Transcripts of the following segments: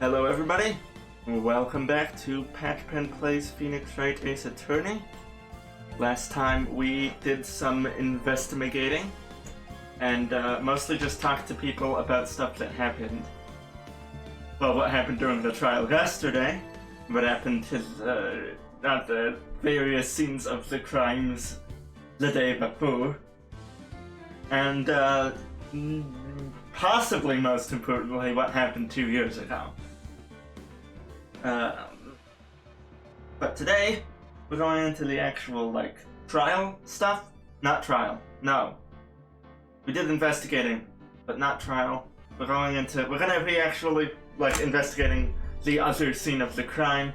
Hello everybody, welcome back to Patchpen Plays Phoenix Wright Ace Attorney. Last time we did some investigating and mostly just talked to people about stuff that happened. Well, what happened during the trial yesterday, what happened to the various scenes of the crimes the day before, and possibly most importantly, what happened 2 years ago. But today, we're going into the actual, trial stuff? Not trial, no. We did investigating, but not trial. We're gonna be actually, investigating the other scene of the crime.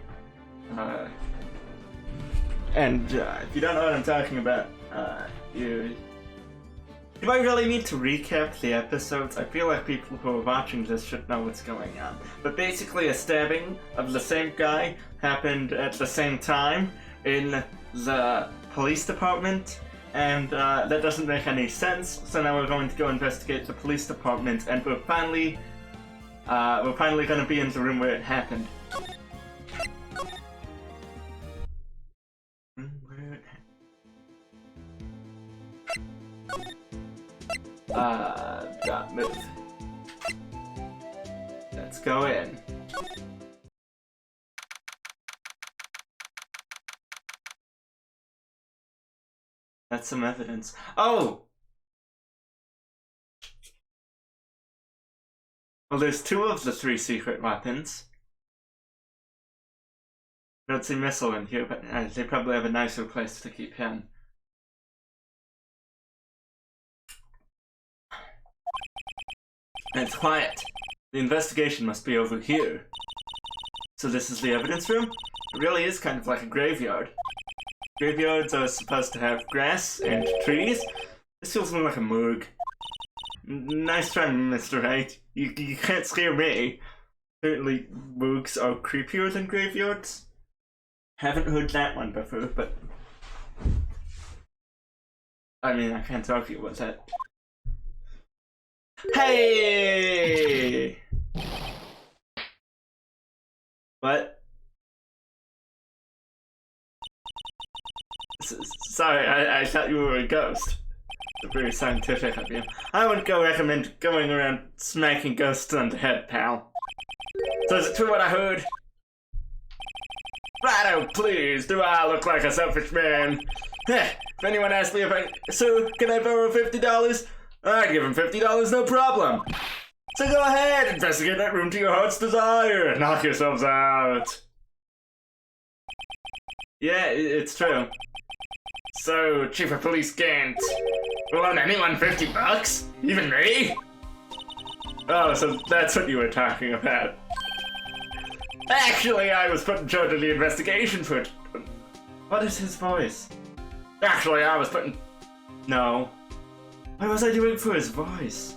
If you don't know what I'm talking about, do I really need to recap the episodes? I feel like people who are watching this should know what's going on. But basically a stabbing of the same guy happened at the same time in the police department, and that doesn't make any sense, so now we're going to go investigate the police department, and we're finally gonna be in the room where it happened. Move. Let's go in. That's some evidence. Oh! Well, there's 2 of the 3 secret weapons. I don't see Missile in here, but they probably have a nicer place to keep him. And it's quiet. The investigation must be over here. So this is the evidence room? It really is kind of like a graveyard. Graveyards are supposed to have grass and trees. This feels more like a morgue. Nice try, Mr. Wright. You can't scare me. Apparently, morgues are creepier than graveyards. Haven't heard that one before, but... I mean, I can't argue with that. Hey! What? Sorry, I thought you were a ghost. Very scientific of you. I wouldn't recommend going around smacking ghosts on the head, pal. So is it true what I heard? Righto, please, do I look like a selfish man? If anyone asks me sir, can I borrow $50? I'd give him $50, no problem. So go ahead, investigate that room to your heart's desire. Knock yourselves out. Yeah, it's true. So, Chief of Police Gant, will loan anyone $50? Even me? Oh, so that's what you were talking about. Actually, I was put in charge of the investigation for it. What is his voice? Actually, I was put in... No. What was I doing for his voice?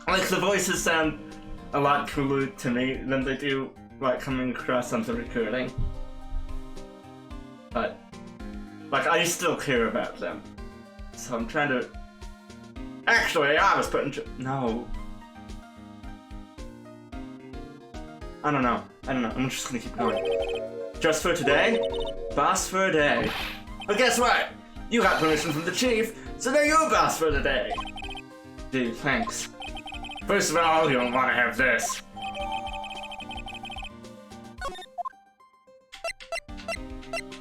The voices sound a lot cooler to me than they do, coming across on the recording. But, I still care about them. So I'm trying to... Actually, I was put in No. I don't know. I'm just gonna keep going. Just for today? Boss for a day. But guess what? You got permission from the chief, so now you're boss for the day. Gee, thanks. First of all, you'll want to have this.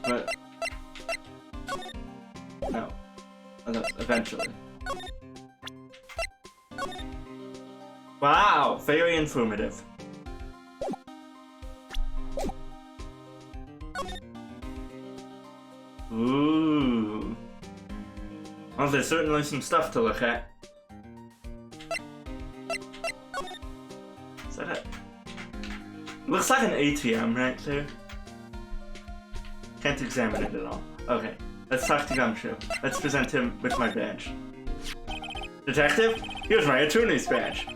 But... No. Eventually. Wow, very informative. Ooh. Well, there's certainly some stuff to look at. Is that it? Looks like an ATM right there. Can't examine it at all. Okay, let's talk to Gumshoe. Let's present him with my badge. Detective, here's my attorney's badge.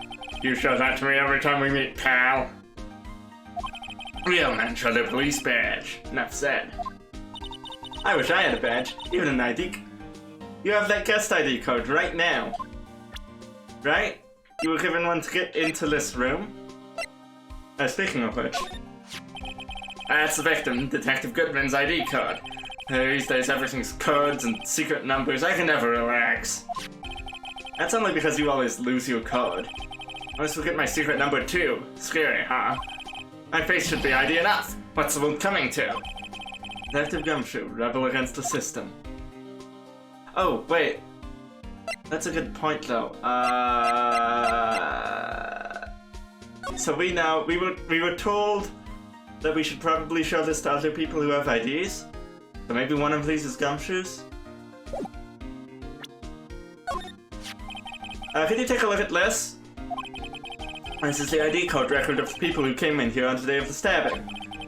You show that to me every time we meet, pal. Real men show their police badge. Enough said. I wish I had a badge, even an ID. You have that guest ID code right now. Right? You were given one to get into this room? Speaking of which, that's the victim, Detective Goodman's ID card. These days everything's codes and secret numbers. I can never relax. That's only because you always lose your code. I always forget my secret number too. Scary, huh? My face should be ID enough. What's the world coming to? Detective Gumshoe, rebel against the system. Oh, wait. That's a good point, though. So we were told that we should probably show this to other people who have IDs. So maybe one of these is Gumshoe's? Could you take a look at this? This is the ID code record of the people who came in here on the day of the stabbing.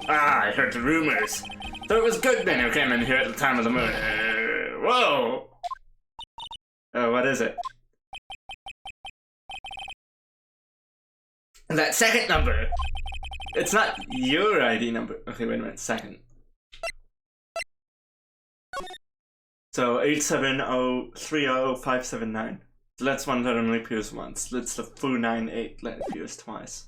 Ah, I heard the rumors. So it was Goodman who came in here at the time of the murder. Whoa! Oh, what is it? That second number! It's not your ID number. Okay, wait a minute, second. So 870300579. So that's one that only appears once. That's the 498 that appears twice.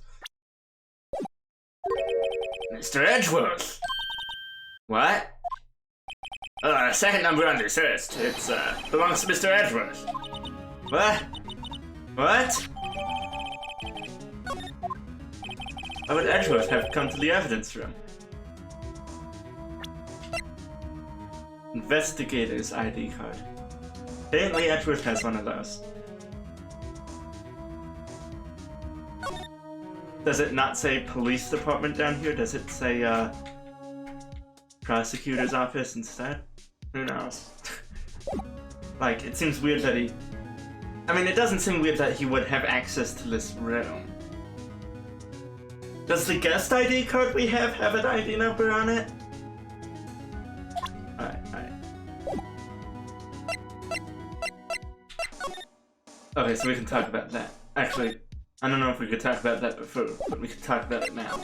Mr. Edgeworth! What? Second number on this list. It's, belongs to Mr. Edgeworth. What? What? How would Edgeworth have come to the evidence room? Investigator's ID card. Apparently Edgeworth has one of those. Does it not say police department down here? Does it say, prosecutor's office instead? Who knows? Like, it seems weird that he... I mean, it doesn't seem weird that he would have access to this room. Does the guest ID card we have an ID number on it? Alright. Okay, so we can talk about that. Actually, I don't know if we could talk about that before, but we can talk about it now.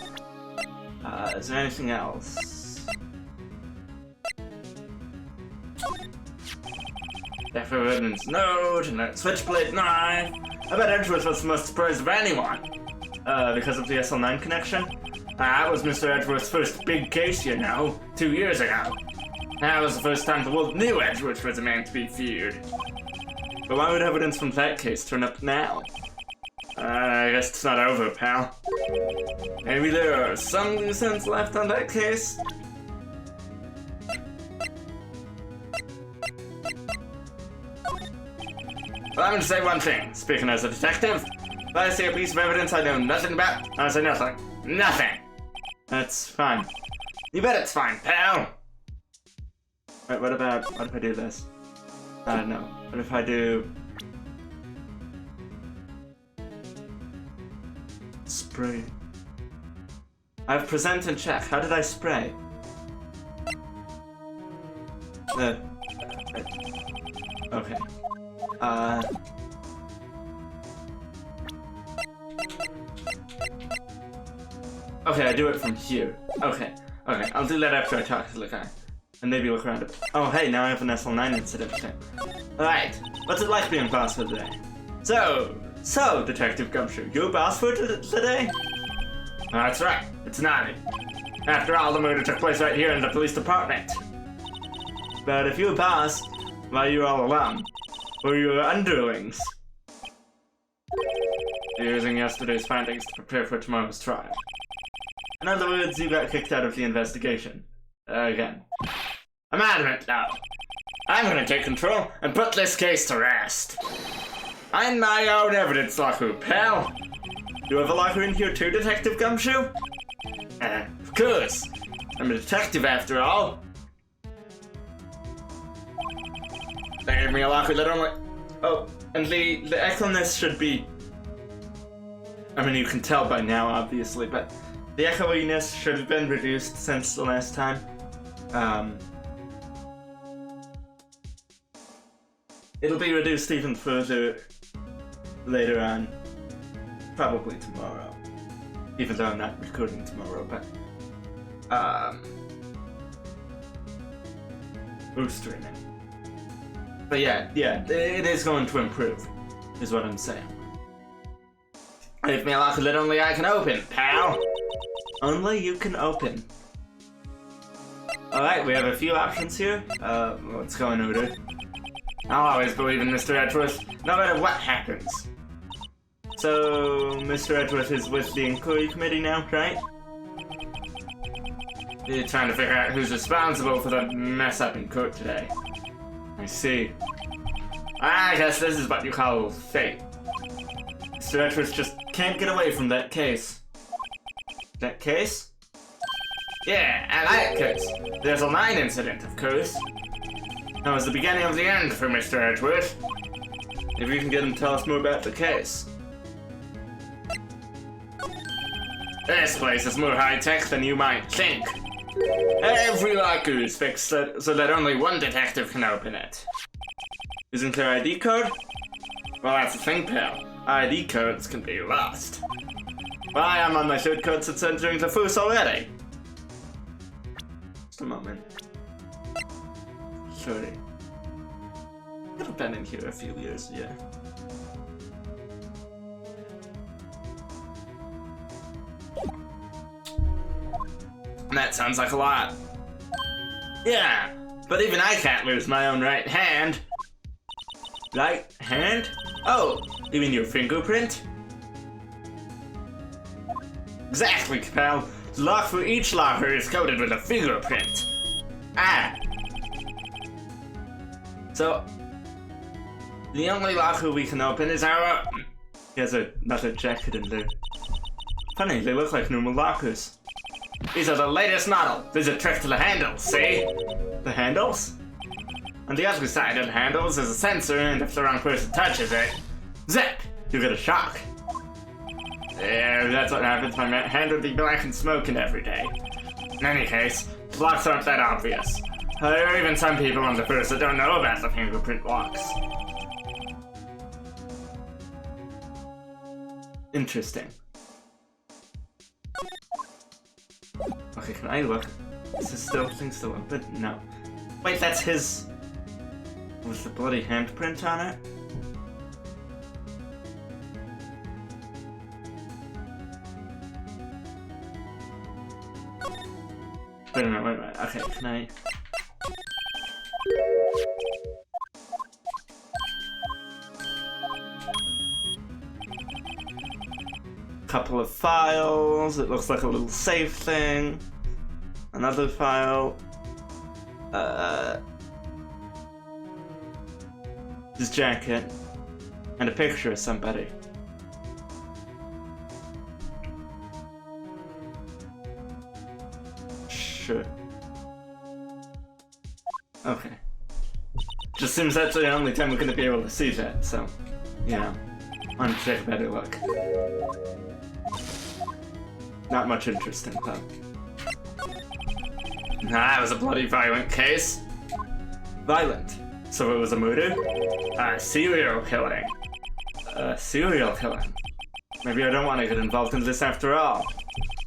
Is there anything else? Decisive Evidence note, and that switchblade knife. I bet Edgeworth was the most surprised of anyone. Because of the SL9 connection? That was Mr. Edgeworth's first big case, you know, 2 years ago. That was the first time the world knew Edgeworth was a man to be feared. But why would evidence from that case turn up now? I guess it's not over, pal. Maybe there are some loose ends left on that case? Well, I'm gonna say one thing, speaking as a detective. If I see a piece of evidence I know nothing about, I say nothing. Nothing! That's fine. You bet it's fine, pal! Wait, what if I do this? No. What if I do... Spray. I have present and check. How did I spray? Okay. Okay, I do it from here. Okay, I'll do that after I talk to the guy. And maybe look around it. Oh, hey, now I have an SL9 incident thing. Alright, what's it like being boss for today? So, Detective Gumshoe, you a boss for today? That's right, it's Nani. After all, the murder took place right here in the police department. But if you're a boss, why are you all alone? Were you underlings? Using yesterday's findings to prepare for tomorrow's trial. In other words, you got kicked out of the investigation. Again. I'm adamant now. I'm gonna take control and put this case to rest. I'm my own evidence locker, pal. You have a locker in here too, Detective Gumshoe? Of course. I'm a detective after all. They gave me a locker that only... Oh, and the echoiness should be... I mean, you can tell by now, obviously, but the echoiness should have been reduced since the last time. It'll be reduced even further later on. Probably tomorrow. Even though I'm not recording tomorrow, but... Who's streaming? But yeah, it is going to improve, is what I'm saying. Leave me a locker that only I can open, pal! only you can open. Alright, we have a few options here. Let's go in order. I'll always believe in Mr. Edgeworth, no matter what happens. So, Mr. Edgeworth is with the inquiry committee now, right? You're trying to figure out who's responsible for the mess up in court today. I see. I guess this is what you call fate. Mr. Edgeworth just can't get away from that case. That case? Yeah, and that case. There's a line incident, of course. That was the beginning of the end for Mr. Edgeworth. If you can get him to tell us more about the case. This place is more high-tech than you might think. Every locker is fixed so that only one detective can open it. Isn't there ID code? Well, that's the thing, pal. ID codes can be lost. Why, I'm on my third code since entering the force already. Just a moment. Sorry. Could have been in here a few years, yeah. That sounds like a lot. Yeah, but even I can't lose my own right hand. Right hand? Oh, you mean your fingerprint? Exactly, pal. The lock for each locker is coded with a fingerprint. Ah. So, the only locker we can open is our own. He has another jacket in there. Funny, they look like normal lockers. These are the latest model. There's a trick to the handles, see? The handles? On the other side of the handles is a sensor, and if the wrong person touches it, zip! You get a shock. Yeah, that's what happens. My hand would be black and smoking every day. In any case, the locks aren't that obvious. There are even some people on the force that don't know about the fingerprint locks. Interesting. Okay, can I look? Is this thing still open? No. Wait, that's his... Was the bloody handprint on it? Wait a minute. Okay, can I... Couple of files, it looks like a little safe thing. Another file. His jacket. And a picture of somebody. Sure. Okay. Just seems that's the only time we're gonna be able to see that, so, you know, why don't you take a better look. Not much interesting, though. Nah, that was a bloody violent case. Violent? So it was a murder? Serial killing. Serial killing. Maybe I don't want to get involved in this after all.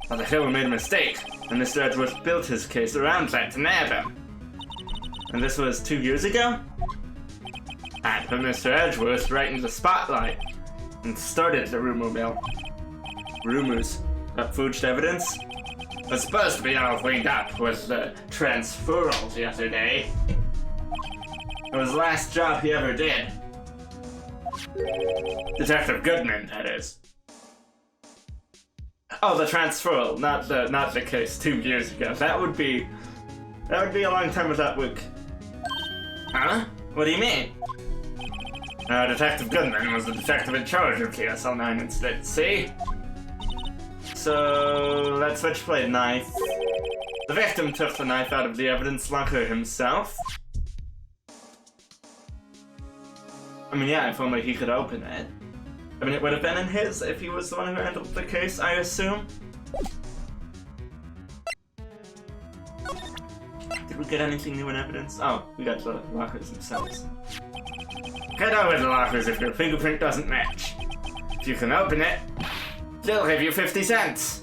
But the killer made a mistake, and Mr. Edgeworth built his case around that to nab him. And this was 2 years ago? I put Mr. Edgeworth right in the spotlight, and started the rumor mill. Rumors about forged evidence? It was supposed to be all cleaned up with the transferal the other day. It was the last job he ever did. Detective Goodman, that is. Oh, the transferal, not the case 2 years ago. That would be a long time without work. Huh? What do you mean? Detective Goodman was the detective in charge of the SL9 incident, see? So, let's switchblade knife. The victim took the knife out of the evidence locker himself. I mean, yeah, if only he could open it. I mean, it would have been in his if he was the one who handled the case, I assume. Did we get anything new in evidence? Oh, we got the lockers themselves. Get over the lockers if your fingerprint doesn't match. If you can open it, they'll give you 50 cents.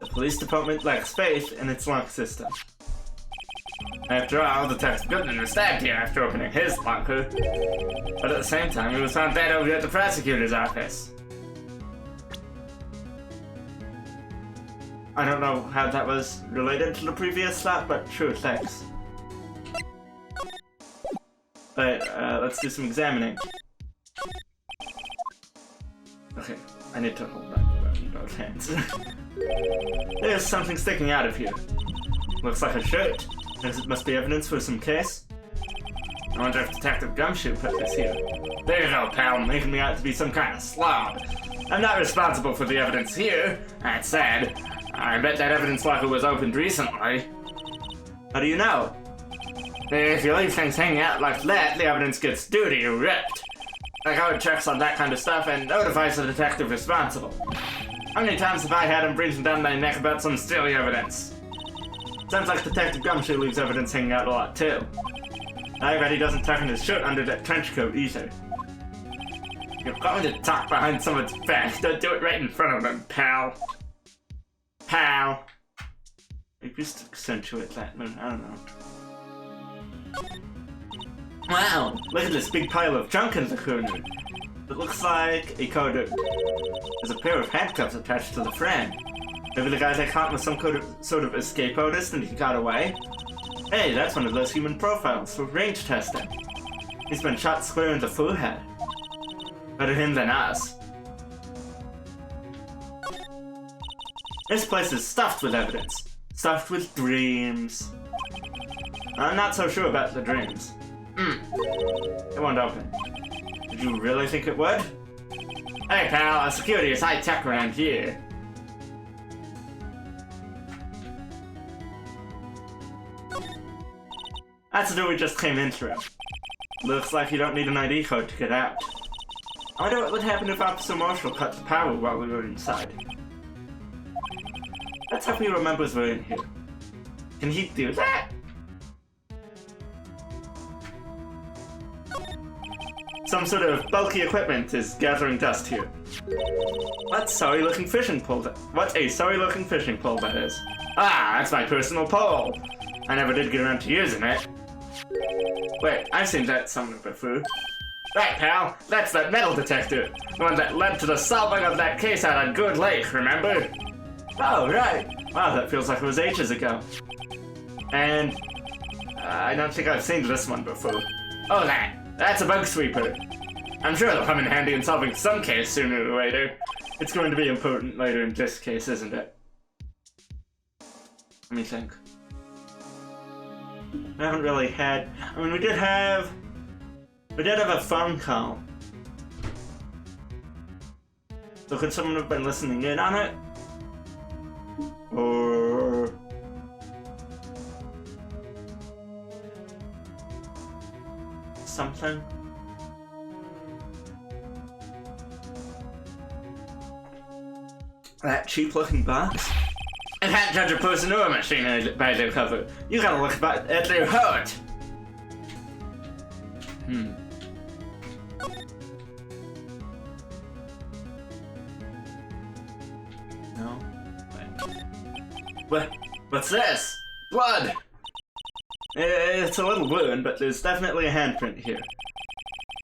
The police department lacks faith in its lock system. After all, Detective Goodman was stabbed here after opening his locker. But at the same time, he was found dead over at the prosecutor's office. I don't know how that was related to the previous slot, but sure, thanks. But, let's do some examining. Okay, I need to hold that in both hands. There's something sticking out of here. Looks like a shirt. It must be evidence for some case. I wonder if Detective Gumshoe put this here. There you go, pal, making me out to be some kind of slob. I'm not responsible for the evidence here. That said, I bet that evidence locker was opened recently. How do you know? If you leave things hanging out like that, the evidence gets duty ripped. The code checks on that kind of stuff and notifies the detective responsible. How many times have I had him breathing down my neck about some silly evidence? Sounds like Detective Gumshoe leaves evidence hanging out a lot too. I bet he doesn't tuck in his shirt under that trench coat either. You're going to talk behind someone's back. Don't do it right in front of them, pal. Pal. Maybe just accentuate that, but I don't know. Wow, look at this big pile of junk in the corner. It looks like a coder. There's a pair of handcuffs attached to the frame. Maybe the guy got caught with some sort of escape artist and he got away? Hey, that's one of those human profiles for range testing. He's been shot square in the forehead. Better him than us. This place is stuffed with evidence. Stuffed with dreams. I'm not so sure about the dreams. It won't open. Did you really think it would? Hey pal, our security is high tech around here. That's the door we just came in through. Looks like you don't need an ID code to get out. I wonder what would happen if Officer Marshall cut the power while we were inside. Let's hope he remembers we're in here. Can he do that? Some sort of bulky equipment is gathering dust here. What a sorry looking fishing pole that is. Ah, that's my personal pole. I never did get around to using it. Wait, I've seen that somewhere before. Right, pal, that's that metal detector. The one that led to the solving of that case out on Good Lake, remember? Oh, right. Wow, that feels like it was ages ago. And I don't think I've seen this one before. Oh, that's a bug sweeper. I'm sure it'll come in handy in solving some case sooner or later. It's going to be important later in this case, isn't it? Let me think. I haven't really had... I mean, we did have a phone call. So could someone have been listening in on it? Or... something? That cheap-looking box? I can't judge a person or a machine by their cover. You gotta look at their heart. No? Wait. What's this? Blood! It's a little wound, but there's definitely a handprint here.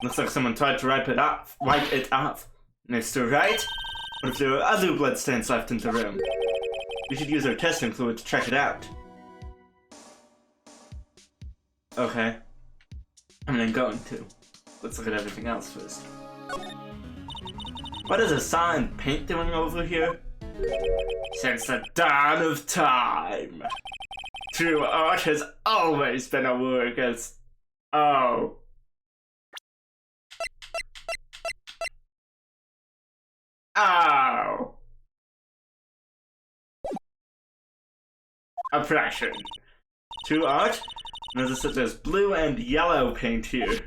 Looks like someone tried to wipe it off. Mr. Wright? What if there are other bloodstains left in the room? We should use our testing fluid to check it out. Okay. I'm going to. Let's look at everything else first. What is a saw and paint doing over here? Since the dawn of time. True art has always been a work as... Oh. Oh. Oppression. True art? Notice that there's blue and yellow paint here.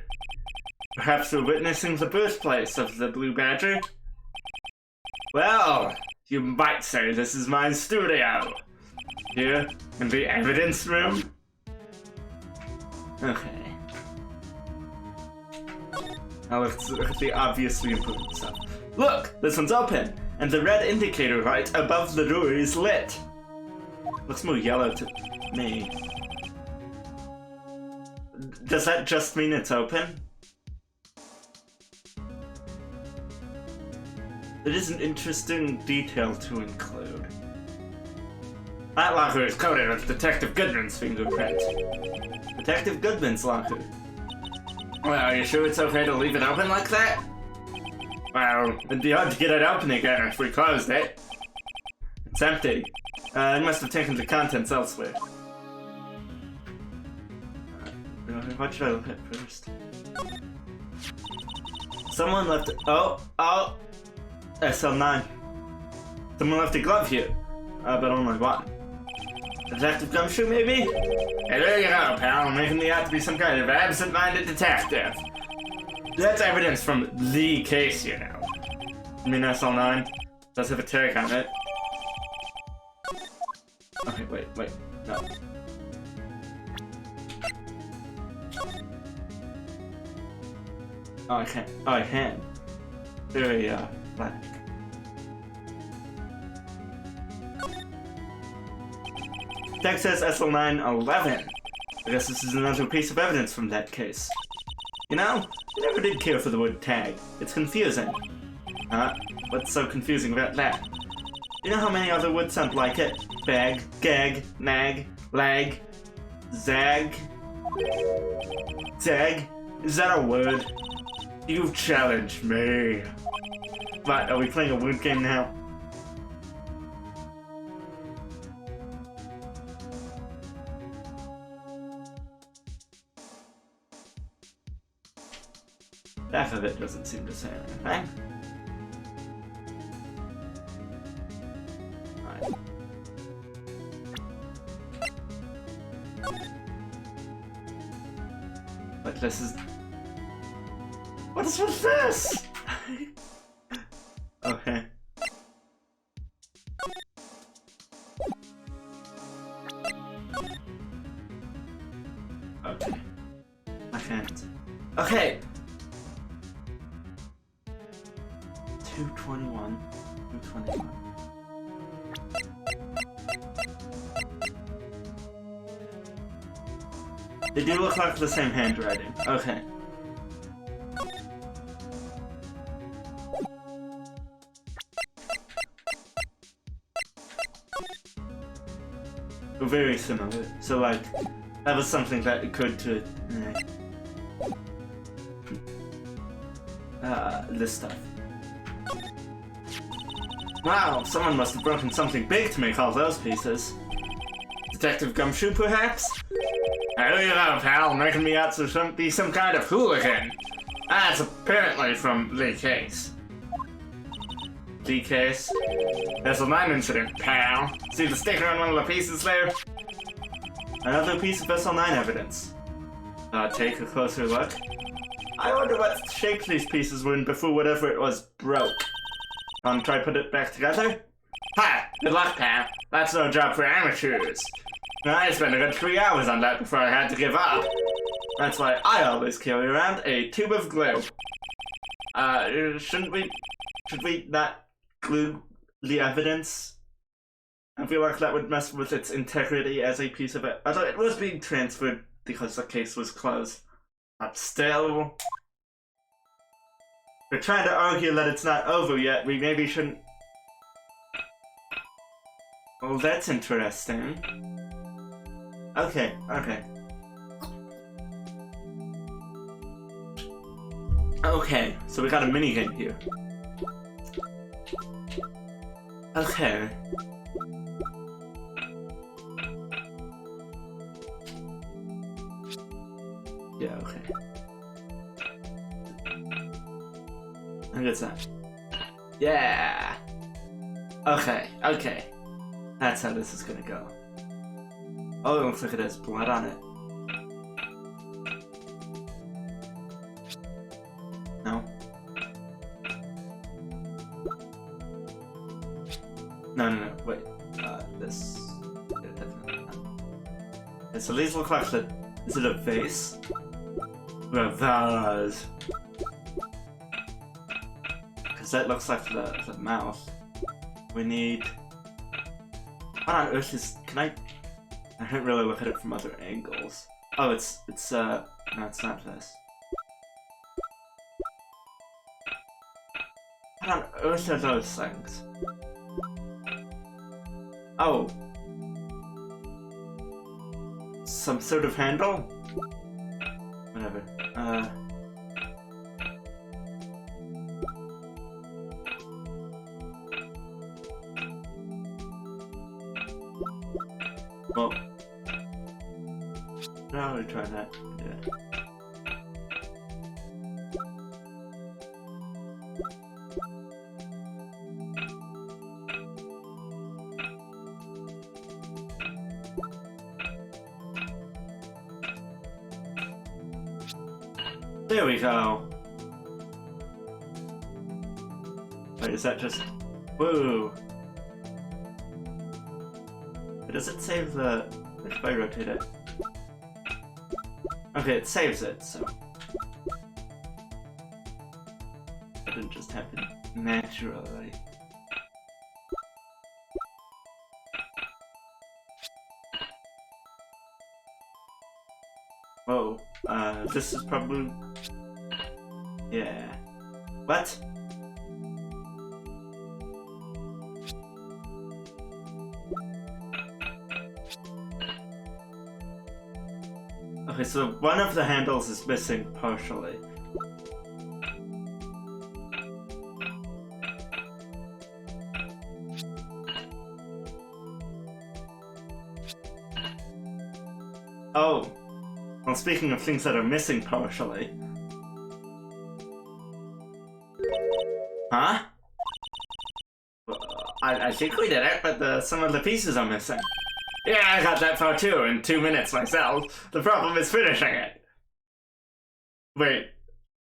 Perhaps we're witnessing the birthplace of the Blue Badger? Well, you might say this is my studio. Here, in the evidence room. Okay. Now let's look at the obviously important stuff. Look! This one's open! And the red indicator right above the door is lit. Looks more yellow to me. Does that just mean it's open? It is an interesting detail to include. That locker is coated with Detective Goodman's fingerprint. Detective Goodman's locker. Well, are you sure it's okay to leave it open like that? Well, it'd be hard to get it open again if we closed it. It's empty. It must have taken the contents elsewhere. What should I look at first? Someone left it. Oh! SL9. Someone left a glove here. But only one. Detective Gumshoe, maybe? Hey, there you go, pal. Making me out to be some kind of absent-minded detective. That's evidence from the case, you know. I mean, SL9 does have a tag on it. Okay, wait. No. Oh, I can't. Oh, I can. Very, black. Text says SL911. I guess this is another piece of evidence from that case. You know, I never did care for the word tag. It's confusing. What's so confusing about that? You know how many other words sound like it? Bag, gag, nag, lag, zag. Zag? Is that a word? You've challenged me. What, are we playing a word game now? Half of it doesn't seem to say anything. Right. But this is... What is with this? Okay. Okay. I can't. Okay! 221. 221. They do look like the same handwriting. Okay. We're very similar. So like, that was something that occurred to this stuff. Wow, someone must have broken something big to make all those pieces. Detective Gumshoe, perhaps? There you go, pal, making me out to be some kind of hooligan. That's apparently from Lee Case. Lee Case? There's a mine incident, pal. See the sticker on one of the pieces there? Another piece of SL9 evidence. Take a closer look. I wonder what shape these pieces were in before whatever it was broke. Try to put it back together? Ha! Good luck, pal. That's no job for amateurs. I spent a good 3 hours on that before I had to give up. That's why I always carry around a tube of glue. Should we not glue the evidence? I feel like that would mess with its integrity as a piece of it. Although it was being transferred because the case was closed. But still... We're trying to argue that it's not over yet. We maybe shouldn't... Oh, that's interesting. Okay. Okay, so we got a minigame here. Okay. Yeah, okay. And it's that. Yeah! Okay. That's how this is gonna go. Oh, it looks like it has blood on it. No? No, wait. This... Yeah, definitely not. Okay, so these look like the... Is it a vase? Or a vase? Because that looks like the mouth. We need... What on earth is... Can I can't really look at it from other angles. Oh, it's no, it's not this. What on earth are those things? Oh. some sort of handle? Whatever. Well, now we try that. Yeah. There we go. Wait, is that just... Whoa. But does it save the... If I rotate it? Okay, it saves it, so... That didn't just happen naturally. Whoa, this is probably... Yeah. What? Okay, so one of the handles is missing partially. Oh. Well, speaking of things that are missing partially... Huh? I think we did it, but some of the pieces are missing. Yeah, I got that far too, in 2 minutes myself. The problem is finishing it. Wait,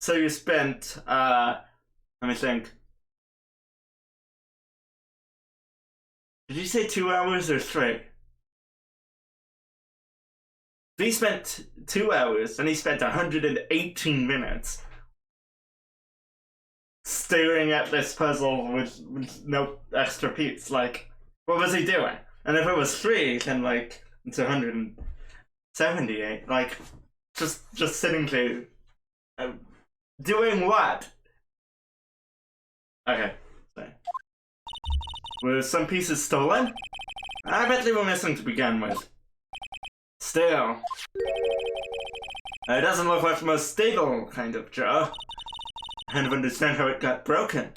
so you spent, let me think. Did you say 2 hours or 3? He spent 2 hours, and he spent 118 minutes staring at this puzzle with no extra piece. Like, what was he doing? And if it was 3, then like it's 178. Like, just sitting there, doing what? Okay, so were some pieces stolen? I bet they were missing to begin with. Still, it doesn't look like the most stable kind of jar. I kind of understand how it got broken.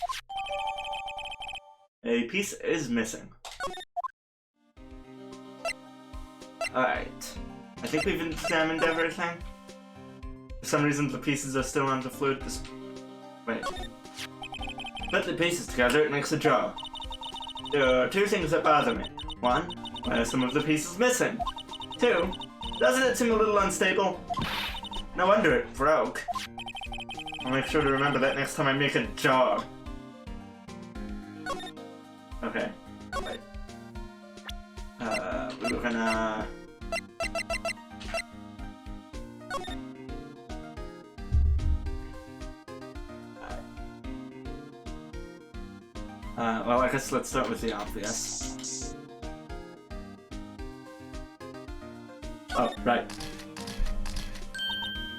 A piece is missing. Alright. I think we've examined everything. For some reason the pieces are still on the flute. Wait. Put the pieces together, it makes a jar. There are 2 things that bother me. 1, why are some of the pieces missing? 2, doesn't it seem a little unstable? No wonder it broke. I'll make sure to remember that next time I make a jar. Okay. Right. We were gonna... well, I guess let's start with the obvious. Oh, right.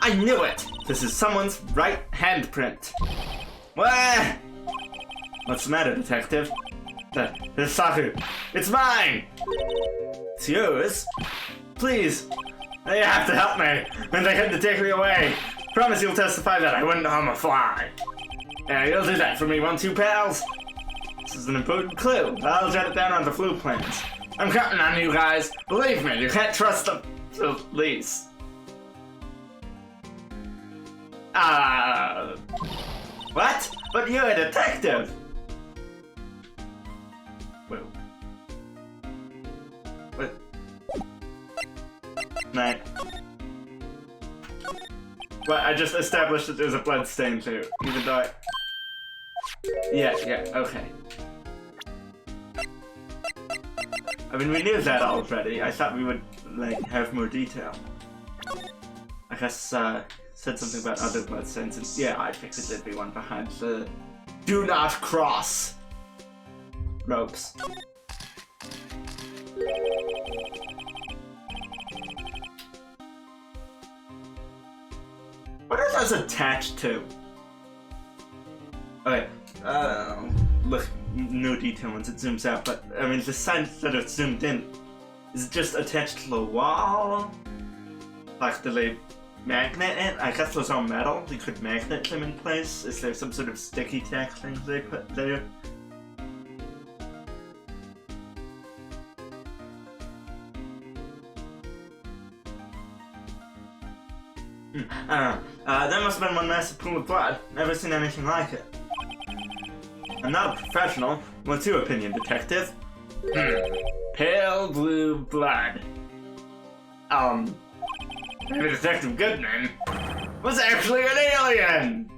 I knew it! This is someone's right handprint. What? What's the matter, detective? This Saku. It's mine! It's yours? Please. You have to help me. When they come to take me away. Promise you'll testify that I wouldn't harm a fly. Yeah, you'll do that for me, won't you, pals? This is an important clue. I'll jot it down on the flue plans. I'm counting on you guys. Believe me, you can't trust the police. What? But you're a detective! Whoa. What? Nah. Well, I just established that there's a blood stain too, even though Yeah, okay. I mean, we knew that already. I thought we would, like, have more detail. I guess, said something about other bloodstains, and yeah, I figured there'd be one behind the do not cross ropes. What are those attached to? Okay, look, no detail once it zooms out, but I mean, the sign that it's zoomed in, is it just attached to the wall? Like, do they magnet it? I guess those are metal. You could magnet them in place. Is there some sort of sticky tack thing they put there? I don't know. That must have been one massive pool of blood. Never seen anything like it. I'm not a professional. What's your opinion, detective? Pale blue blood. Maybe Detective Goodman was actually an alien!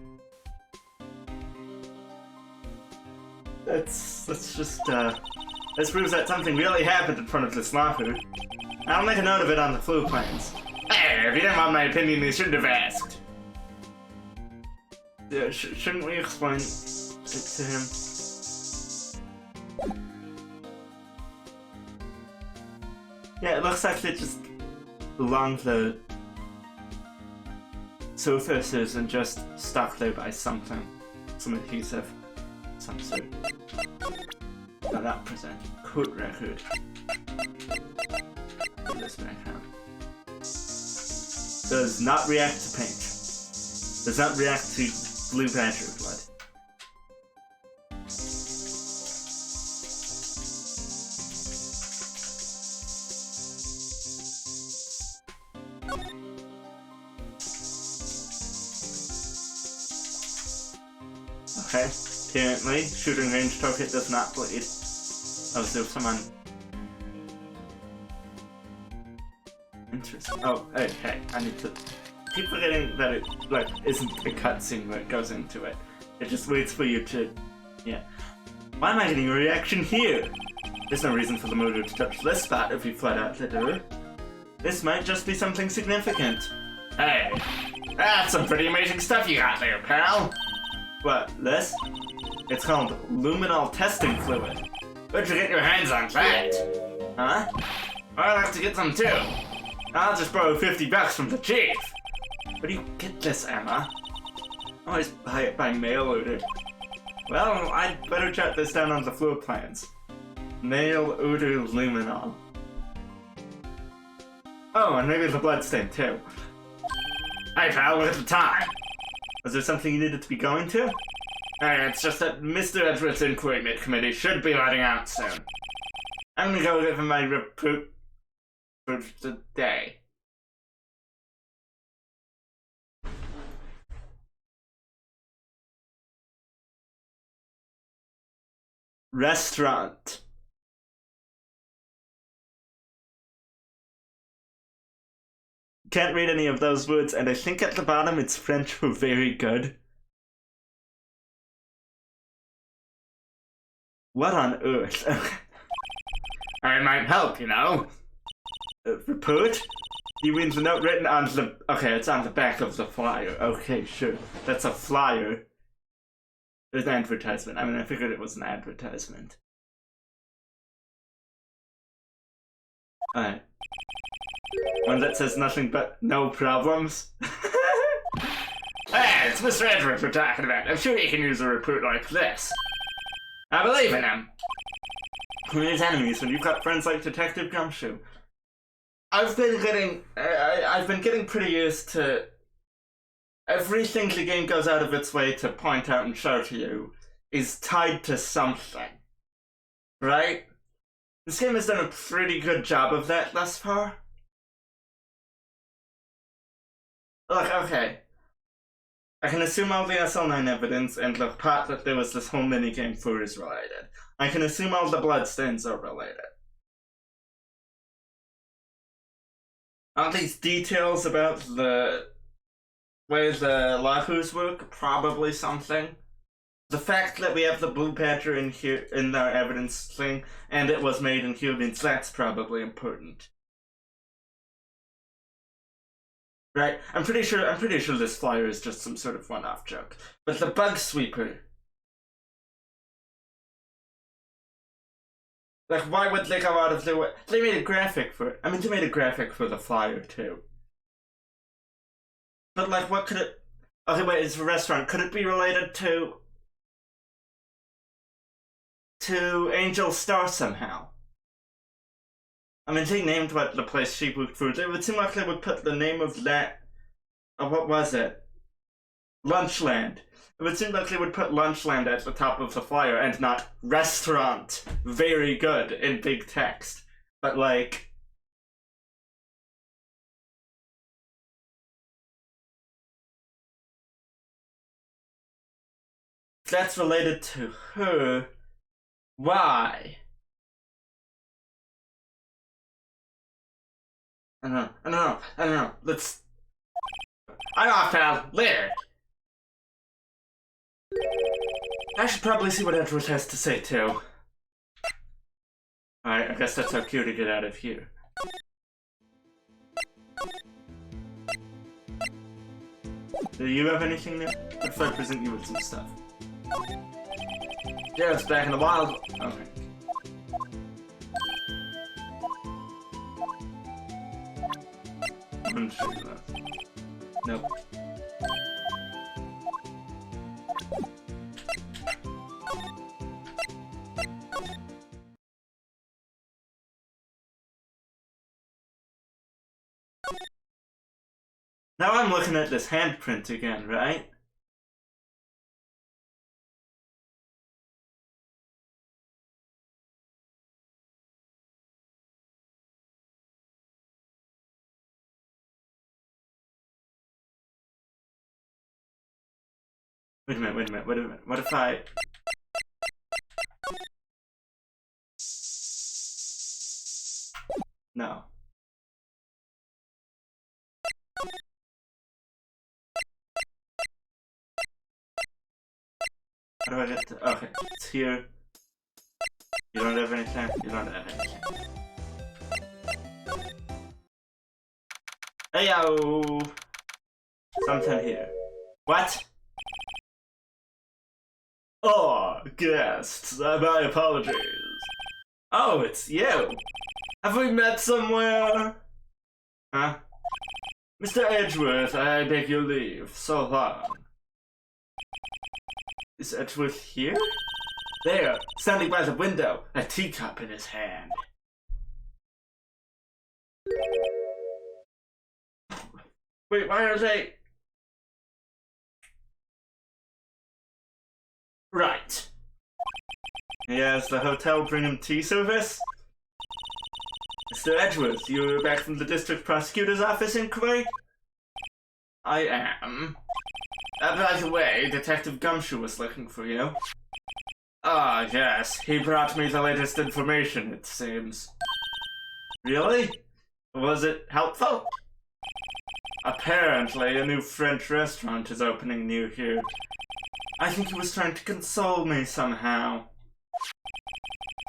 Let's just, this proves that something really happened in front of this lawsuit. I'll make a note of it on the flu plans. Hey, if you didn't want my opinion, you shouldn't have asked. Yeah, shouldn't we explain it to him? Yeah, it looks like they just along the surfaces and just stuck there by something. Some adhesive. Some sort. Now that present. Court record. This background. Does not react to paint. Does not react to blue badger blood. Okay, apparently, shooting range target does not bleed. Oh, so someone... Interesting. Oh, hey, I need to... Keep forgetting that it, like, isn't a cutscene that goes into it. It just waits for you to... Yeah. Why am I getting a reaction here? There's no reason for the motor to touch this spot if you flood out the door. This might just be something significant. Hey, that's some pretty amazing stuff you got there, pal. What, this? It's called Luminal testing fluid. Where'd you get your hands on that? Huh? I'll have to get some too. I'll just borrow $50 from the chief. Where do you get this, Emma? I always buy it by mail order. Well, I'd better jot this down on the floor plans. Mail order Luminal. Oh, and maybe the bloodstain too. Hey pal, look at the time. Was there something you needed to be going to? Hey, it's just that Mr. Edwards' Inquiry Committee should be letting out soon. I'm gonna go give him my report for the day. Restaurant. Can't read any of those words, and I think at the bottom it's French for very good. What on earth? I might help, you know. Report? You mean the note written on the... Okay, it's on the back of the flyer. Okay, sure. That's a flyer. It's an advertisement. I mean, I figured it was an advertisement. Alright. One that says nothing but no problems. Hey, it's Mr. Edwards we're talking about. I'm sure he can use a report like this. I believe in him. Who needs enemies when you've got friends like Detective Gumshoe? I've been getting pretty used to everything the game goes out of its way to point out and show to you is tied to something. Right? This game has done a pretty good job of that thus far. Look, okay. I can assume all the SL9 evidence and the part that there was this whole minigame for is related. I can assume all the bloodstains are related. All these details about the way the lahus work, probably something. The fact that we have the blue badger in here in our evidence thing, and it was made in humans, that's probably important. Right? I'm pretty sure this flyer is just some sort of one-off joke. But the bug sweeper. Like, why would they go out of their way? They made a graphic for it. I mean, they made a graphic for the flyer, too. But, like, what could it... Okay, wait, it's a restaurant. Could it be related to Angel Star somehow? I mean, they named what the place Sheepwood Foods. It would seem like they would put the name of that. What was it? Lunchland. It would seem like they would put Lunchland at the top of the flyer and not restaurant. Very good in big text. But like. That's related to her. Why? I don't know. Let's. I'm off, pal. Later. I should probably see what Edward has to say, too. Alright, I guess that's our cue to get out of here. Do you have anything new? What if I present you with some stuff? Yeah, it's back in the wild. Okay. Nope. Now I'm looking at this handprint again, right? Wait a minute. What if I... No. How do I get to... Okay, it's here. You don't have anything? You don't have anything. Hey-yo! Something here. What? Oh, guests, my apologies. Oh, it's you. Have we met somewhere? Huh? Mr. Edgeworth, I beg your leave. So long. Is Edgeworth here? There, standing by the window, a teacup in his hand. Wait, why are they... Right. Yes, the hotel bring him tea service? Mr. Edgeworth, you're back from the district prosecutor's office inquiry? I am. By the way, Detective Gumshoe was looking for you. Ah, yes, he brought me the latest information, it seems. Really? Was it helpful? Apparently, a new French restaurant is opening near here. I think he was trying to console me somehow.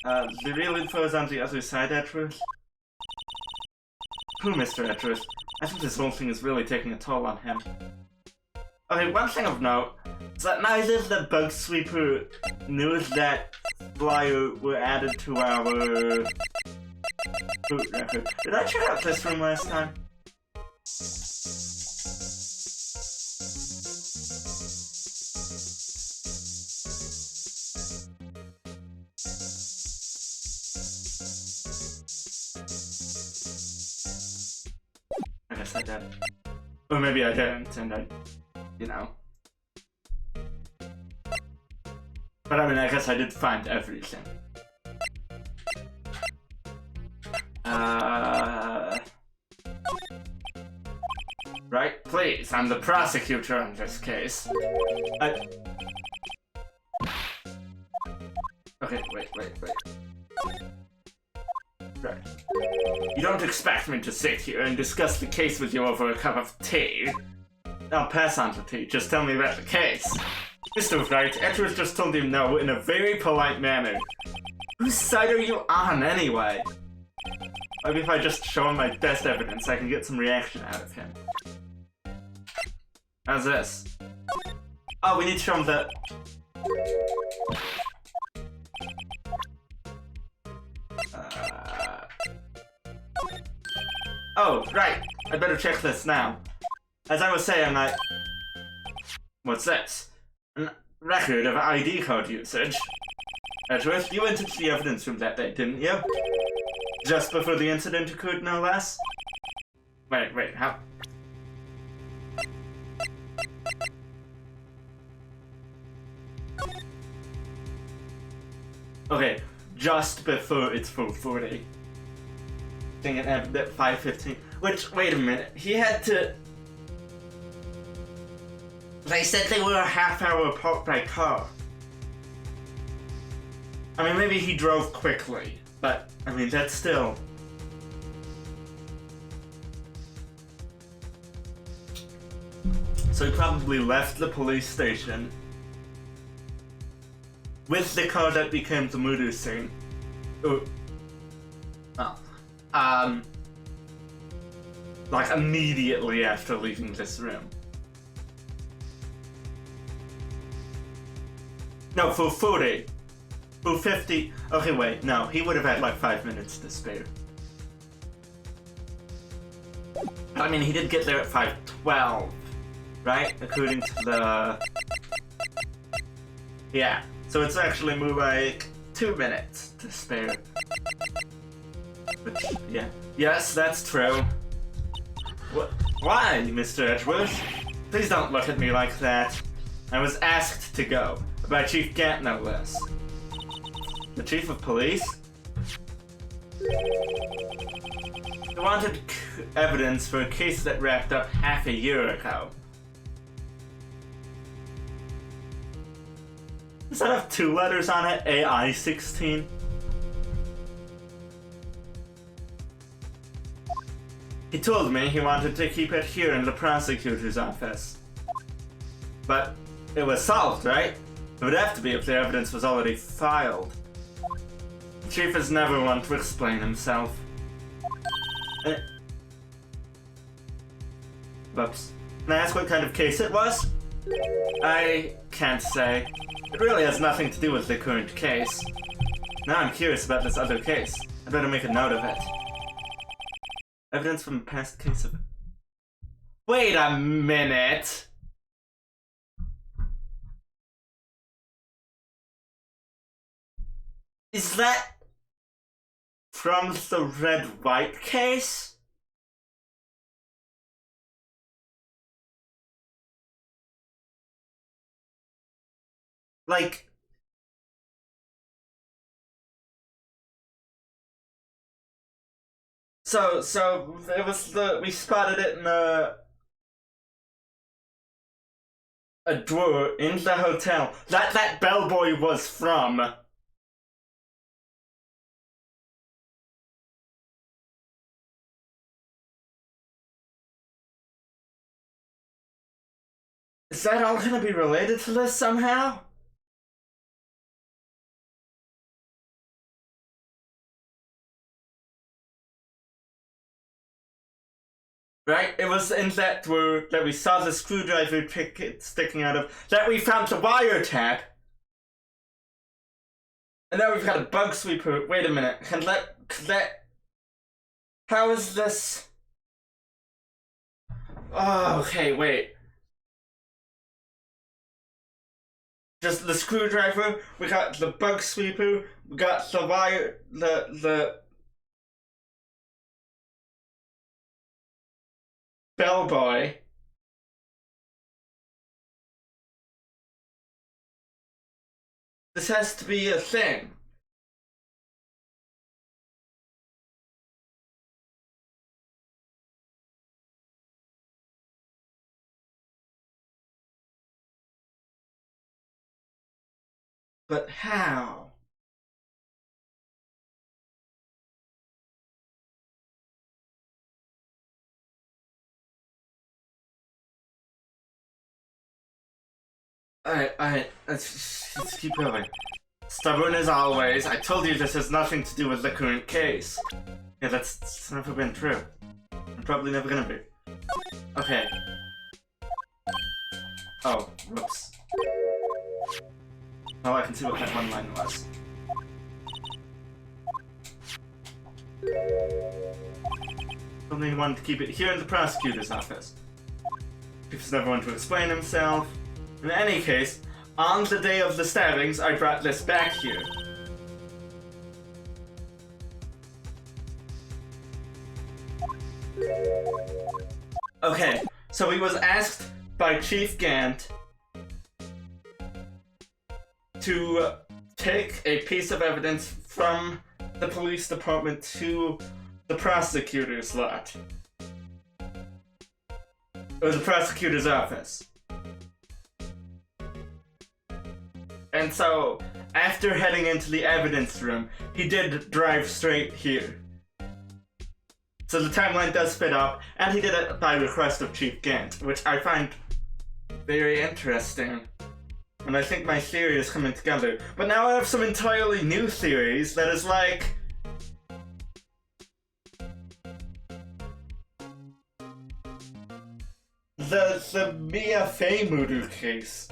The real info is on the other side, Edgeworth. Who, Mr. Edgeworth? I think this whole thing is really taking a toll on him. Okay, one thing of note is that neither the Bug Sweeper news that flyer were added to our boot record. Did I check out this room last time? I guess I did. Or maybe I didn't, and I, you know. But I mean, I guess I did find everything. Right, please, I'm the prosecutor on this case. Okay, wait. Right. You don't expect me to sit here and discuss the case with you over a cup of tea. I'll pass on the tea, just tell me about the case. Mr. Wright, Edgeworth just told him no in a very polite manner. Whose side are you on, anyway? Maybe if I just show him my best evidence, I can get some reaction out of him. How's this? Oh, we need to show him the... Oh, right. I'd better check this now. As I was saying, What's this? A record of ID code usage. Edgeworth, you went into the evidence room that day, didn't you? Just before the incident occurred, no less? Wait, how? Okay, just before it's 4:40. Thing at 5:15. Which, wait a minute, he had to... They said they were a half hour apart by car. I mean, maybe he drove quickly, but, I mean, that's still... So he probably left the police station with the car that became the murder scene. Like immediately after leaving this room. No, for 40. For 50. Okay, wait, no, he would have had like 5 minutes to spare. I mean, he did get there at 5:12, right? According to the... Yeah, so it's actually more like 2 minutes to spare. Which, yeah. Yes, that's true. What? Why, Mr. Edgeworth? Please don't look at me like that. I was asked to go. By Chief Gant, no less. The Chief of Police? He wanted evidence for a case that wrapped up half a year ago. Does that have 2 letters on it? AI-16? He told me he wanted to keep it here in the prosecutor's office. But it was solved, right? It would have to be if the evidence was already filed. The chief is never one to explain himself. Whoops. Can I ask what kind of case it was? I can't say. It really has nothing to do with the current case. Now I'm curious about this other case. I better make a note of it. Evidence from a past case of... Wait a minute! Is that from the Wright case? Like... So it was we spotted it in a drawer in the hotel that bellboy was from. Is that all gonna be related to this somehow? Right? It was in that drawer that we saw the screwdriver picket sticking out of, that we found the wiretap. And now we've got a bug sweeper. Wait a minute. Can that... How is this... Oh, okay, wait. Just the screwdriver, we got the bug sweeper, we got the wire, the bellboy. This has to be a thing. But how? Let's keep going. Stubborn as always. I told you this has nothing to do with the current case. Yeah, that's never been true. And probably never gonna be. Okay. Oh, whoops. Oh, I can see what that one line was. Only wanted to keep it here in the prosecutor's office. Chief's never one to explain himself. In any case, on the day of the stabbings, I brought this back here. Okay, so he was asked by Chief Gant to take a piece of evidence from the police department to the prosecutor's lot. Or the prosecutor's office. And so, after heading into the evidence room, he did drive straight here. So the timeline does fit up, and he did it by request of Chief Gant, which I find very interesting. And I think my theory is coming together. But now I have some entirely new theories that is like... The Mia Fey Mudu case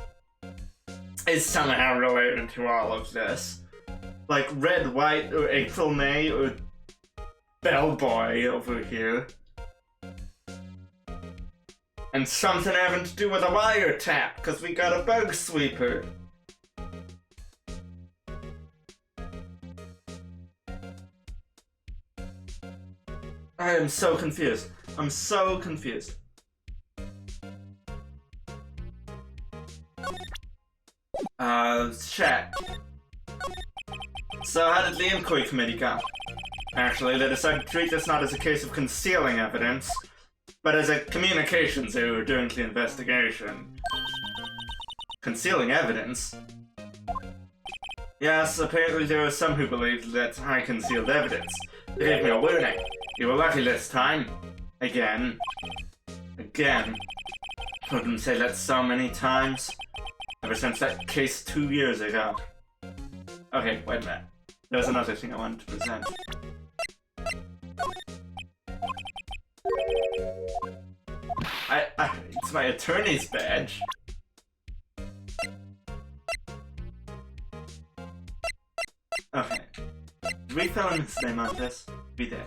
is somehow related to all of this. Like Red, White, or April, May, or Bellboy over here. And something having to do with a wiretap, because we got a bug sweeper. I am so confused. I'm so confused. Chat. So how did the inquiry committee go? Actually, they decided to treat this not as a case of concealing evidence, but as a communications error during the investigation. Concealing evidence? Yes, apparently there are some who believe that I concealed evidence. They gave me a warning. You were lucky this time. Again. Again. Heard them say that so many times. Ever since that case 2 years ago. Okay, wait a minute. There's another thing I wanted to present. It's my attorney's badge. Okay. Did we fill in his name on this? We did.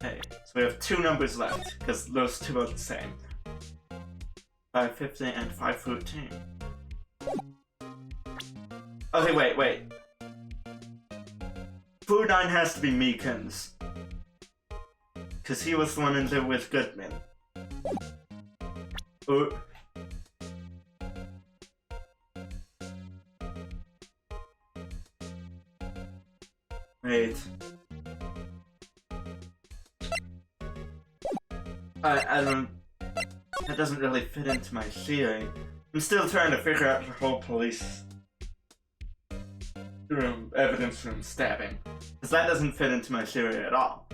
Okay, so we have 2 numbers left, because those 2 are the same. 550 and 514. Okay, wait. 49 has to be Meekins. Because he was the one in there with Goodman. Wait. I don't... That doesn't really fit into my theory. I'm still trying to figure out the whole police room, evidence room stabbing. Because that doesn't fit into my theory at all.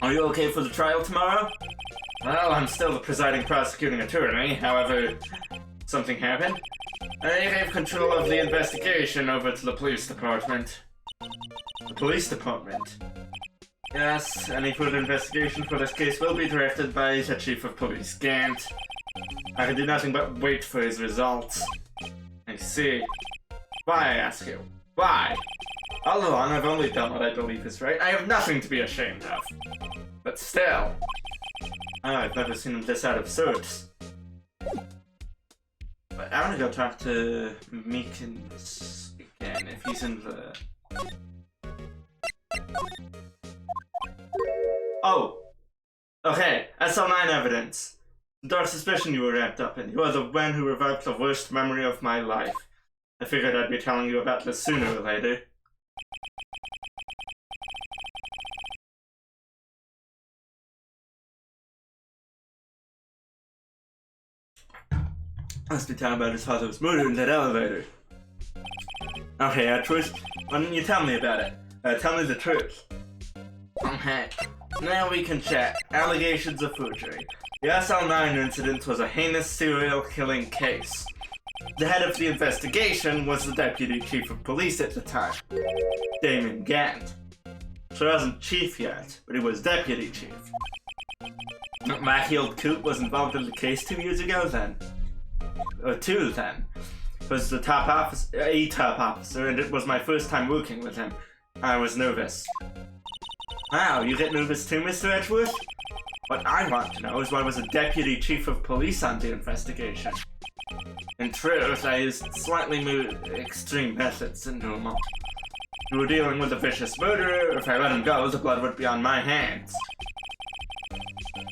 Are you okay for the trial tomorrow? Well, I'm still the presiding prosecuting attorney, however, something happened. I gave control of the investigation over to the police department. The police department? Yes, any further investigation for this case will be directed by the Chief of Police, Gant. I can do nothing but wait for his results. I see. Why, I ask you? Why? All along, I've only done what I believe is right. I have nothing to be ashamed of. But still... I've never seen him this out of sorts. But I want to go talk to Meekins again, if he's in the... Oh! Okay, SL9 evidence. Dark suspicion you were wrapped up in. You are the one who revived the worst memory of my life. I figured I'd be telling you about this sooner or later. Must be talking about his father's murder in that elevator. Okay, Truth, why don't you tell me about it? Tell me the truth. Okay, now we can chat. Allegations of forgery. The SL9 incident was a heinous serial killing case. The head of the investigation was the Deputy Chief of Police at the time, Damon Gant. So he wasn't Chief yet, but he was Deputy Chief. Mac-heeled Coop was involved in the case 2 years ago then. Or 2 then. Was the top officer, and it was my first time working with him. I was nervous. Wow, you get nervous too, Mr. Edgeworth? What I want to know is why was a Deputy Chief of Police on the investigation. In truth, I used slightly more extreme methods than normal. You were dealing with a vicious murderer. If I let him go, the blood would be on my hands.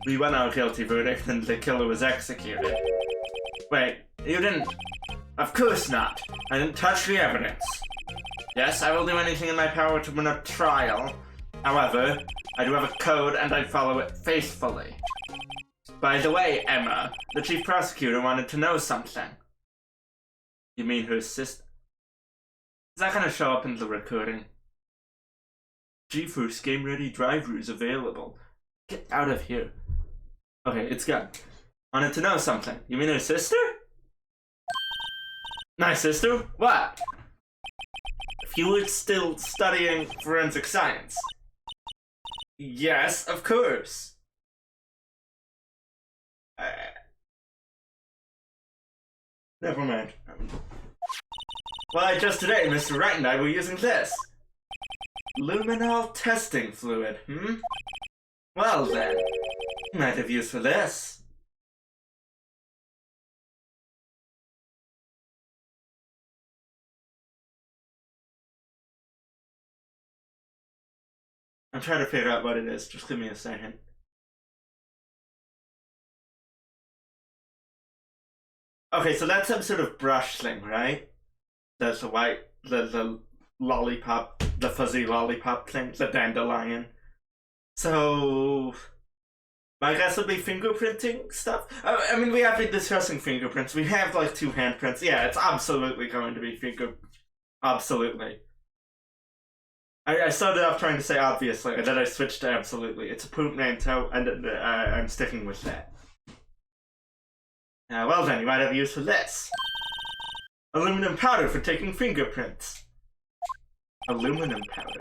We won our guilty verdict and the killer was executed. Wait, you didn't... Of course not. I didn't touch the evidence. Yes, I will do anything in my power to win a trial. However, I do have a code and I follow it faithfully. By the way, Emma, the chief prosecutor wanted to know something. You mean her sister? Is that gonna show up in the recording? GeForce Game Ready driver is available. Get out of here. Okay, it's gone. Wanted to know something. You mean her sister? My sister? What? If you were still studying forensic science. Yes, of course. Never mind. Why, just today, Mr. Wright and I were using this. Luminal testing fluid, Well then, you might have use for this. I'm trying to figure out what it is, just give me a second. Okay, so that's some sort of brush thing, right? There's the white, the lollipop, the fuzzy lollipop thing, the dandelion. So, my guess would be fingerprinting stuff. I mean, we have been discussing fingerprints. We have like 2 handprints. Yeah, it's absolutely going to be absolutely. I started off trying to say obviously, and then I switched to absolutely. It's a portmanteau, and I'm sticking with that. Well then, you might have use for this. Aluminum powder for taking fingerprints. Aluminum powder.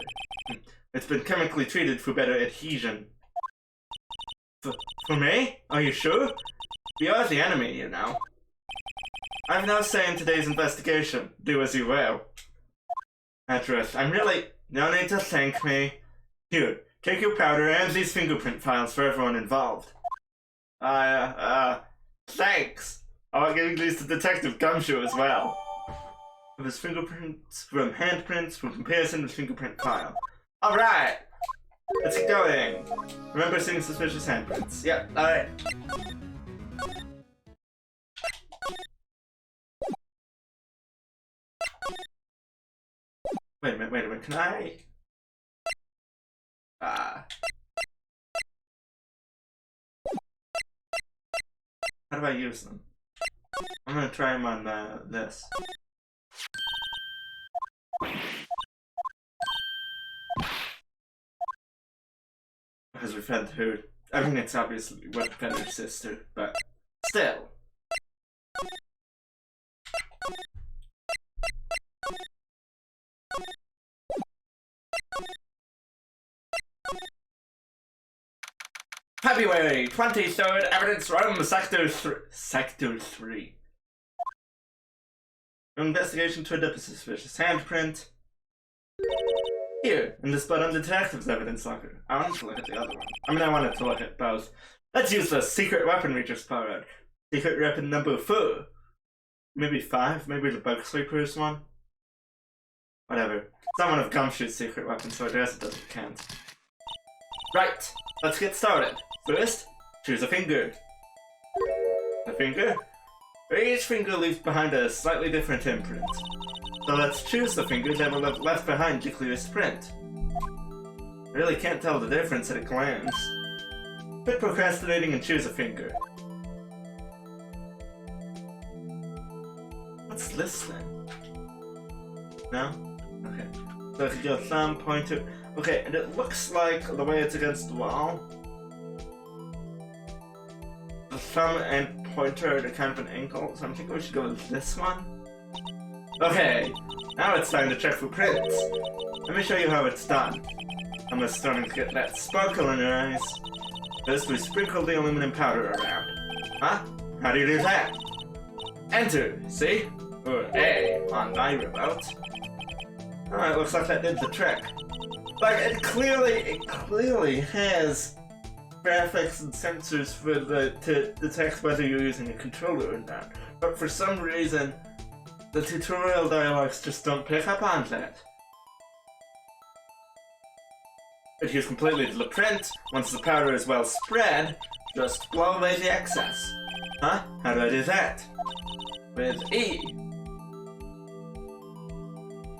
It's been chemically treated for better adhesion. For me? Are you sure? We are the enemy, you know. I've no say in today's investigation. Do as you will. Address, I'm really... No need to thank me. Here, take your powder and these fingerprint files for everyone involved. Thanks. I'll give these to Detective Gumshoe as well. Of his fingerprints from handprints for comparison with fingerprint file. Alright! Let's get going. Remember seeing suspicious handprints. Yep, alright. Wait a minute, can I... How do I use them? I'm gonna try them on this. Because we've had her... I mean, it's obviously what had her sister, but still. February 23rd, evidence room, Sector 3. Investigation turned up a suspicious handprint. Here, in this but on Detective's evidence locker. I wanted to look at the other one. I mean, I wanted to look at both. Let's use the secret weapon we just borrowed. Secret weapon number 4. Maybe 5? Maybe the bug sweeper's one? Whatever. Someone of Gumshoe's secret weapon, so I guess it doesn't count. Right, let's get started. First, choose a finger. A finger? Each finger leaves behind a slightly different imprint. So let's choose the finger that will have left behind the clearest print. I really can't tell the difference at a glance. Quit procrastinating and choose a finger. What's this then? No? Okay. So I could go thumb, pointer. Okay, and it looks like the way it's against the wall. The thumb and pointer are kind of an angle, so I'm thinking we should go with this one. Okay, now it's time to check for prints. Let me show you how it's done. I'm just starting to get that sparkle in your eyes. First, we sprinkle the aluminum powder around. Huh? How do you do that? Enter, see? Or A on my remote. Alright, looks like that did the trick. Like, it clearly has graphics and sensors for to detect whether you're using a controller or not. But for some reason, the tutorial dialogues just don't pick up on that. Adheres completely to the print. Once the powder is well spread, just blow away the excess. Huh? How do I do that? With E.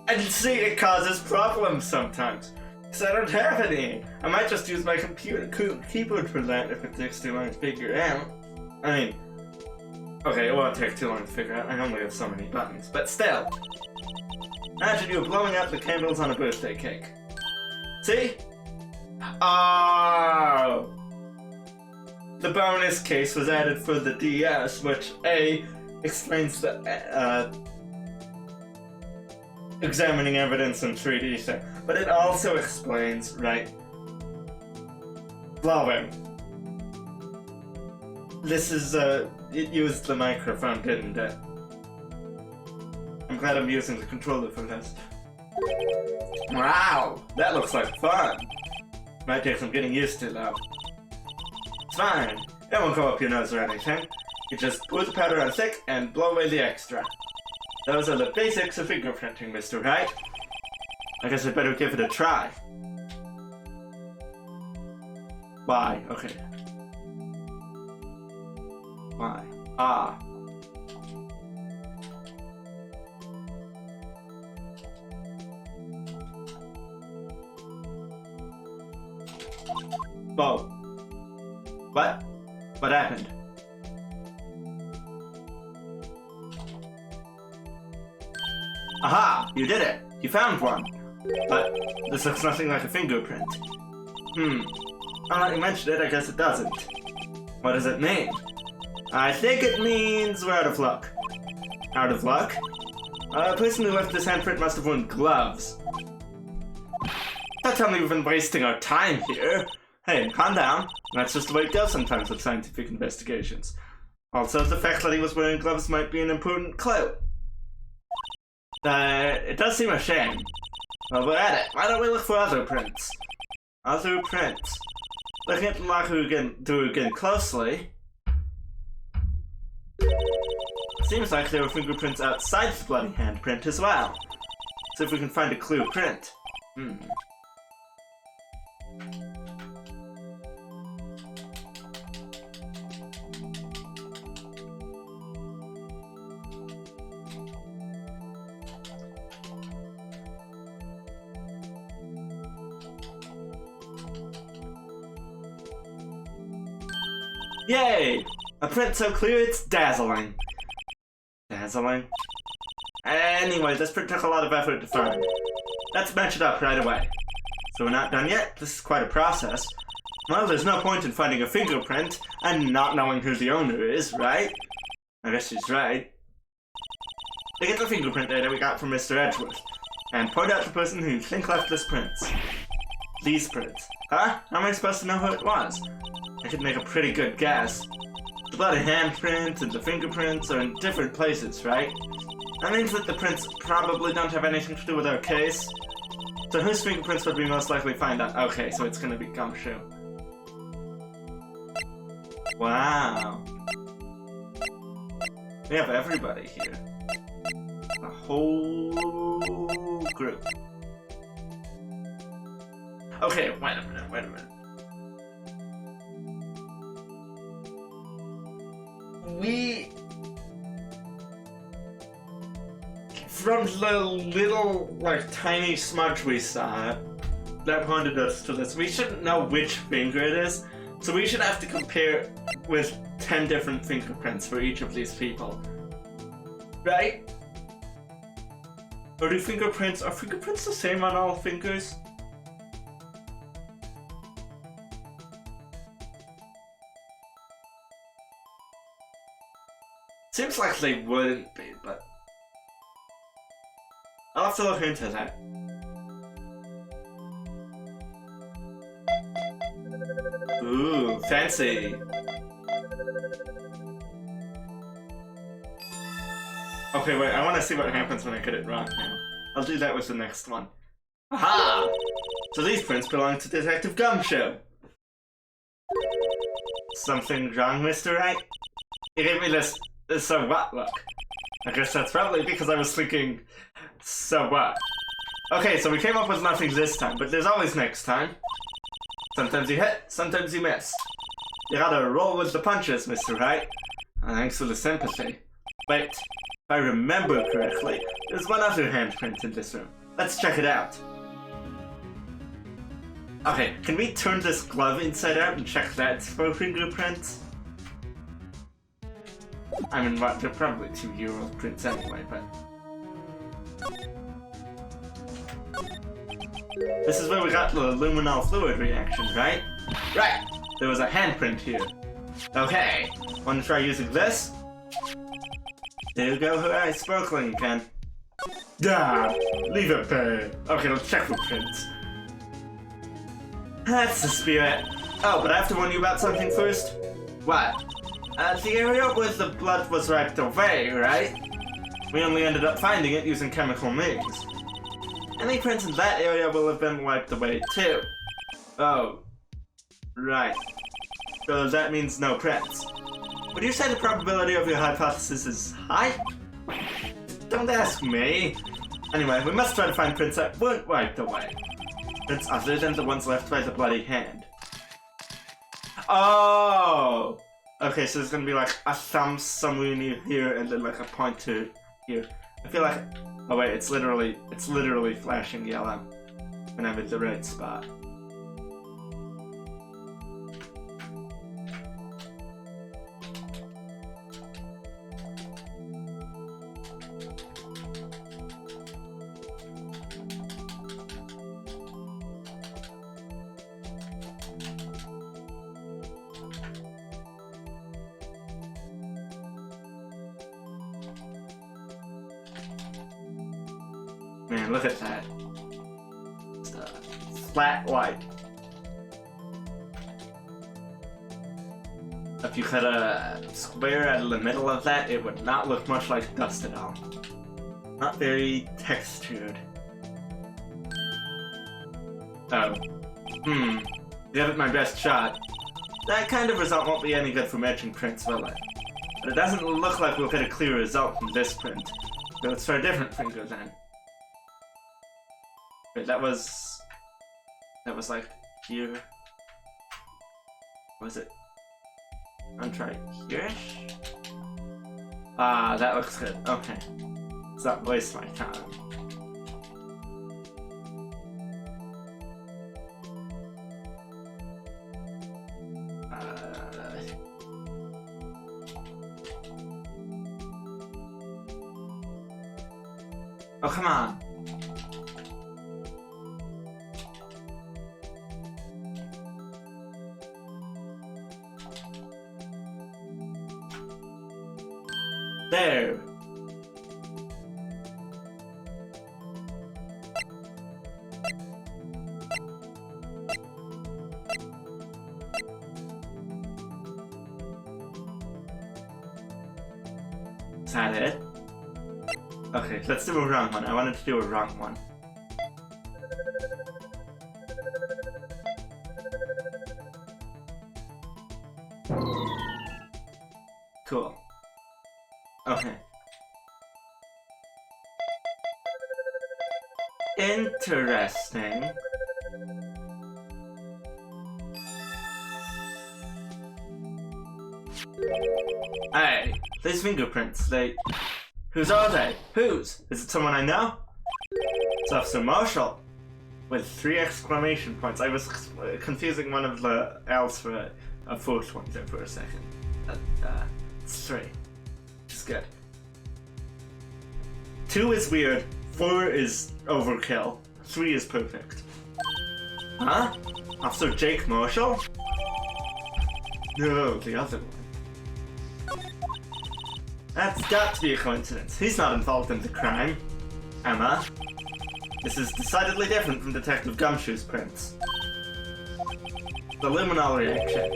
And see, it causes problems sometimes. Because I don't have any. I might just use my keyboard for that if it takes too long to figure out. I mean, okay, it won't take too long to figure out. I only have so many buttons. But still. Imagine you're blowing out the candles on a birthday cake. See? Oh! The bonus case was added for the DS, which A, explains the examining evidence in 3D thing, but it also explains, right, blowing. This is, it used the microphone, didn't it? I'm glad I'm using the controller for this. Wow, that looks like fun. Might take some getting used to, though. It's fine. It won't go up your nose or anything. You just pour the powder on thick and blow away the extra. Those are the basics of fingerprinting, Mr. Wright. I guess I'd better give it a try. Why? Okay. Why? Ah. Whoa. What? What happened? Aha! You did it! You found one! But this looks nothing like a fingerprint. Now that you mentioned it, I guess it doesn't. What does it mean? I think it means we're out of luck. Out of luck? The person who left this handprint must have worn gloves. Don't tell me we've been wasting our time here. Hey, calm down. That's just the way it goes sometimes with scientific investigations. Also, the fact that he was wearing gloves might be an important clue. It does seem a shame. Well, we're at it. Why don't we look for other prints? Other prints. Looking at the locker again closely. Seems like there were fingerprints outside the bloody handprint as well. See if we can find a clear print. Yay! A print so clear it's dazzling. Dazzling? Anyway, this print took a lot of effort to find. Let's match it up right away. So we're not done yet? This is quite a process. Well, there's no point in finding a fingerprint and not knowing who the owner is, right? I guess she's right. Look at the fingerprint data we got from Mr. Edgeworth, and point out the person who you think left this prints. These prints. Huh? How am I supposed to know who it was? I could make a pretty good guess. The bloody handprint and the fingerprints are in different places, right? That means that the prints probably don't have anything to do with our case. So whose fingerprints would we most likely find out? Okay, so it's gonna be Gumshoe. Wow. We have everybody here. A whole group. Okay, wait a minute. From the little, tiny smudge we saw that pointed us to this, we shouldn't know which finger it is, so we should have to compare with 10 different fingerprints for each of these people. Right? Or are fingerprints the same on all fingers? Seems like they wouldn't be, but I'll have to look into that. Ooh, fancy. Okay, wait, I want to see what happens when I get it wrong now. I'll do that with the next one. Aha! So these prints belong to Detective Gumshoe. Something wrong, Mr. Wright? You gave me this so what look. I guess that's probably because I was thinking, so what? Okay, so we came up with nothing this time, but there's always next time. Sometimes you hit, sometimes you miss. You gotta roll with the punches, Mr. Wright. Thanks for the sympathy. Wait, if I remember correctly, there's one other handprint in this room. Let's check it out. Okay, can we turn this glove inside out and check that for fingerprints? I mean, what, they're probably 2-year-old prints anyway, but... This is where we got the luminal fluid reaction, right? Right! There was a handprint here. Okay, wanna try using this? There you go, hooray, sparkling again. Ah, leave it be. Okay, let's check for prints. That's the spirit. Oh, but I have to warn you about something first. What? The area where the blood was wiped away, right? We only ended up finding it using chemical means. Any prints in that area will have been wiped away too. Oh. Right. So that means no prints. Would you say the probability of your hypothesis is high? Don't ask me. Anyway, we must try to find prints that weren't wiped away. Prints other than the ones left by the bloody hand. Oh! Okay, so there's gonna be like a thumb somewhere near here and then like a pointer here. I feel like... Oh wait, it's literally flashing yellow when I'm at the right spot. Man, look at that. It's flat white. If you cut a square out of the middle of that, it would not look much like dust at all. Not very textured. Oh. Give it my best shot. That kind of result won't be any good for matching prints, will it? But it doesn't look like we'll get a clear result from this print. So let's try a different finger then. Wait, that was like here. Was it? I'm trying here-ish? Ah, that looks good. Okay. Let's not waste my time. Oh, come on. There. Is that it? Okay, let's do a wrong one. I wanted to do a wrong one. Cool. Okay. Interesting. Hey, these fingerprints, whose are they? Whose? Is it someone I know? It's Officer Marshall. With 3 exclamation points. I was confusing one of the L's for a fourth one there for a second. It's 3. It's good. 2 is weird, 4 is overkill, 3 is perfect. Huh? Officer Jake Marshall? No, the other one. That's got to be a coincidence. He's not involved in the crime. Emma. This is decidedly different from Detective Gumshoe's prints. The luminal reaction.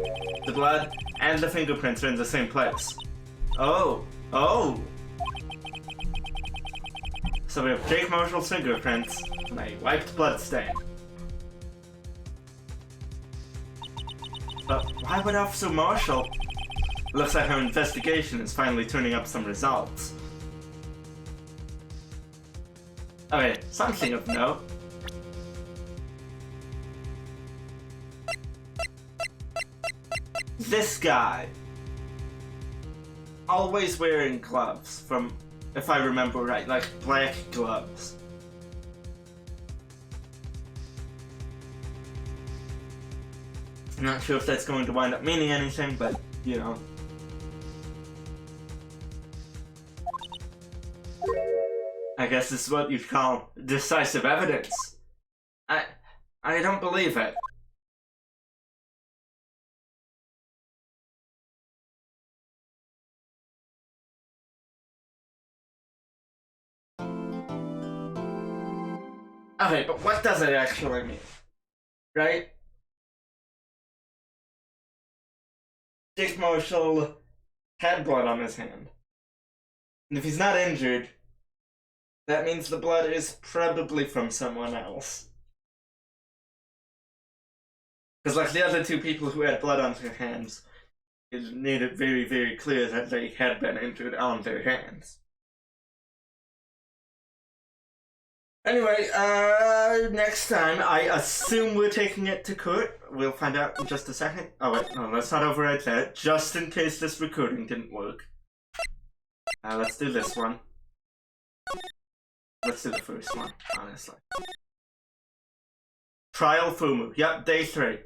The blood and the fingerprints are in the same place. Oh. Oh! So we have Jake Marshall's fingerprints and a wiped blood stain. But why would Officer Marshall? Looks like our investigation is finally turning up some results. Okay, something of note. This guy. Always wearing gloves, from, if I remember right, like black gloves. I'm not sure if that's going to wind up meaning anything, but, you know. I guess this is what you'd call decisive evidence. I don't believe it. Okay, but what does it actually mean? Right? Dick Marshall had blood on his hand. And if he's not injured, that means the blood is probably from someone else. Because like the other two people who had blood on their hands, it made it very, very clear that they had been injured on their hands. Anyway, next time, I assume we're taking it to court. We'll find out in just a second. Oh wait, no, let's not override that, just in case this recording didn't work. Let's do this one. Let's do the first one, honestly. Trial Fumu. Yep, day 3.